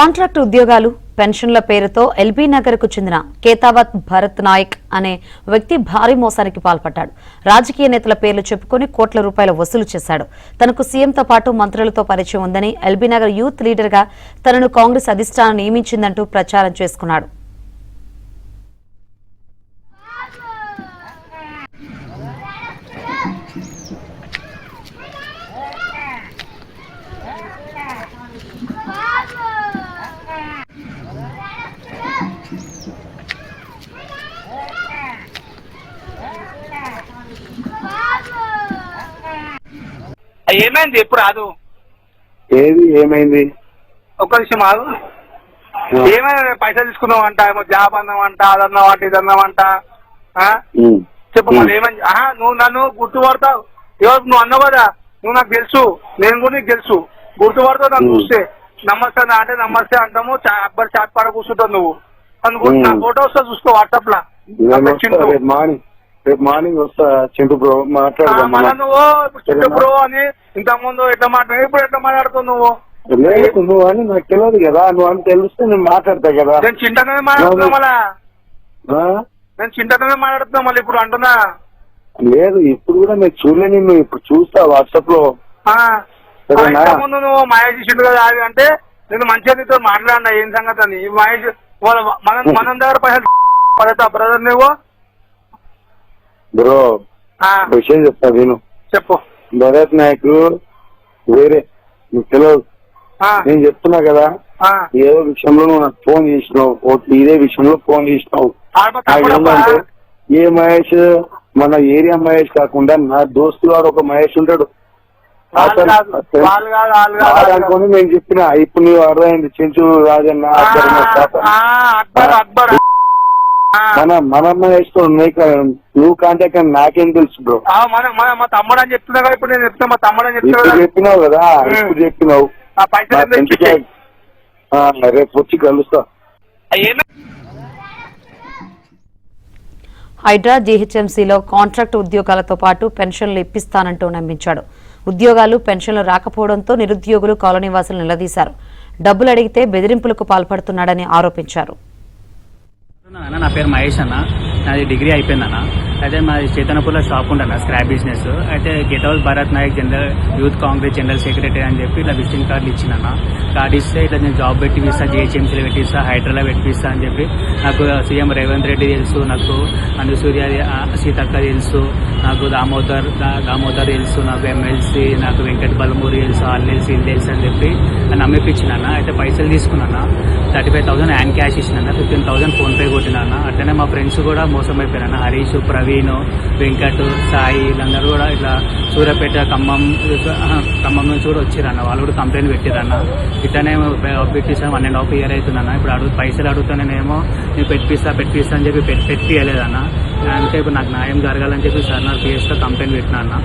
Contract ఉద్యోగాలు పెన్షన్ల పేరుతో ఎల్బీ నగర్ కు చెందిన కేతావత్ భరత్ నాయక్ అనే వ్యక్తి భారీ మోసానికి పాల్పడ్డాడు. రాజకీయ నేతల పేర్లు చెప్పుకుని కోట్ల రూపాయల వసూలు చేశాడు. తనకు సీఎంతో పాటు మంత్రులతో పరిచయం ఉందని, ఎల్బీ నగర్ యూత్ లీడర్ గా తనను కాంగ్రెస్ అధిష్టానం నియమించిందంటూ ప్రచారం చేసుకున్నాడు. ఏమైంది ఎప్పుడు రాదు ఏది ఏమైంది ఒక్క విషయం ఆగు. ఏమైనా పైసలు తీసుకున్నావంట, ఏమో జాబ్ అన్నావంట, అదన్నావంట, ఇదన్నావంట. చెప్పు మళ్ళీ ఏమైంది? నువ్వు నన్ను గుర్తుపడతావు. ఎవరు నువ్వు అన్నావు కదా, నువ్వు నాకు తెలుసు, నేను కూడా నీకు తెలుసు. గుర్తుపడతావు నన్ను చూస్తే. నమస్తే అంటే నమస్తే అంటాము. అక్బర్ చాట్ పాడ కూర్చుంటావు నువ్వు. నా ఫోటో వస్తా చూసుకో వాట్సాప్ లా. రేపు మార్నింగ్ వస్తా చింటూ బ్రో మాట్లాడదాం. మళ్ళా నువ్వు చింటూ బ్రో అని ఇంత ముందు ఎట్లా మాట్లాడు, ఇప్పుడు ఎట్లా మాట్లాడుతావు నువ్వు? లేదు నువ్వు అని నాకు తెలియదు కదా, నువ్వు అని తెలిస్తే నేను మాట్లాడతా కదా. నేను చింటనే మాట్లాడుతున్నా మళ్ళా, నేను చింటనే మాట్లాడుతున్నా మళ్ళీ ఇప్పుడు అంటున్నా. లేదు ఇప్పుడు కూడా నేను చూడలే, నిన్ను ఇప్పుడు చూస్తా వాట్సాప్ లో. ముందు నువ్వు మహేష్ ఇచ్చిండు కదా అది అంటే నేను మంచిగా నీతో మాట్లాడినా ఏం సంగతి అని. మహేష్ మనం దగ్గర పైసలు పడతా బ్రదర్ నువ్వు. బ్రో విషయం చెప్తా విను. చెప్పు. భరత్ నాయక్ వేరే నీకు తెలియదు. నేను చెప్తున్నా కదా, ఏదో విషయంలో నువ్వు నాకు ఫోన్ చేసినావు, ఇదే విషయంలో ఫోన్ చేసినావు. ఏంటంటే ఏ మహేష్, మన ఏరియా మహేష్ కాకుండా నా దోస్తు వాడు ఒక మహేష్ ఉంటాడు అనుకుని నేను చెప్పిన. ఇప్పుడు నువ్వు అర్థమైంది చెంచు రాజన్న మన మహేష్ తో ఉన్నాయి కదా, నువ్వు కాంటాక్ట్ అని నాకేం తెలుసు బ్రో. మా తమ్ముడు అని చెప్తున్నా కదా, ఇప్పుడు నేను చెప్తున్నా మా తమ్ముడు అని చెప్పినావు కదా, ఇప్పుడు చెప్పినావు. రేపు వచ్చి కలుస్తా. హైడ్రా జీహెచ్ఎంసీలో కాంట్రాక్ట్ ఉద్యోగాలతో పాటు పెన్షన్లు ఇప్పిస్తానంటూ నమ్మించాడు. ఉద్యోగాలు పెన్షన్లు రాకపోవడంతో నిరుద్యోగులు కాలనీవాసులు నిలదీశారు. డబ్బులు అడిగితే బెదిరింపులకు పాల్పడుతున్నాడని ఆరోపించారు. నా పేరు మహేష్ అన్న, నాది డిగ్రీ అయిపోయిందన్న. అయితే మాది చైతన్యపూర్లో షాప్ ఉండన్న, స్క్రాప్ బిజినెస్. అయితే Ketavath Bharat Naik youth Congress general secretary అని చెప్పి ఇట్లా విజిటింగ్ కార్డులు ఇచ్చిందన్న. కార్డు ఇస్తే ఇట్లా నేను జాబ్ పెట్టిస్తా, జీహెచ్ఎంసీలో పెట్టిస్తా, హైడ్రాలో పెట్టిస్తా అని చెప్పి. నాకు సీఎం రేవంత్ రెడ్డి తెలుసు, నాకు అనుసూర్య సీతక్క తెలుసు, నాకు దామోదర్ తెలుసు, నాకు ఎమ్మెల్సీ, నాకు వెంకట బలమూరి తెలుసు, ఆర్ఎల్సీ తెలుసు అని చెప్పి నమ్మిపించినాన్న. అయితే పైసలు తీసుకున్నాను, 35,000 హ్యాండ్ క్యాష్ ఇచ్చినా, 15,000 ఫోన్పే కొట్టినా. అట్లనే మా ఫ్రెండ్స్ కూడా మోసం అయిపోయినా, హరీష్, ప్రవీణ్, వెంకట్, సాయి, వీళ్ళందరూ కూడా ఇట్లా సూర్యాపేట, ఖమ్మం నుంచి కూడా వచ్చిరన్న. వాళ్ళు కూడా కంప్లైంట్ పెట్టిరన్న. ఇట్లనే పెట్టిస్తాను 1.5 year అవుతుందన్న. ఇప్పుడు పైసలు అడుగుతానేమో నేను పెట్టిస్తా అని చెప్పి పెట్టియలేదన్న. అందుకే ఇప్పుడు నాకు న్యాయం జరగాలని చెప్పి సార్ నాకు పిఎస్లో కంప్లైంట్ పెట్టినా అన్న.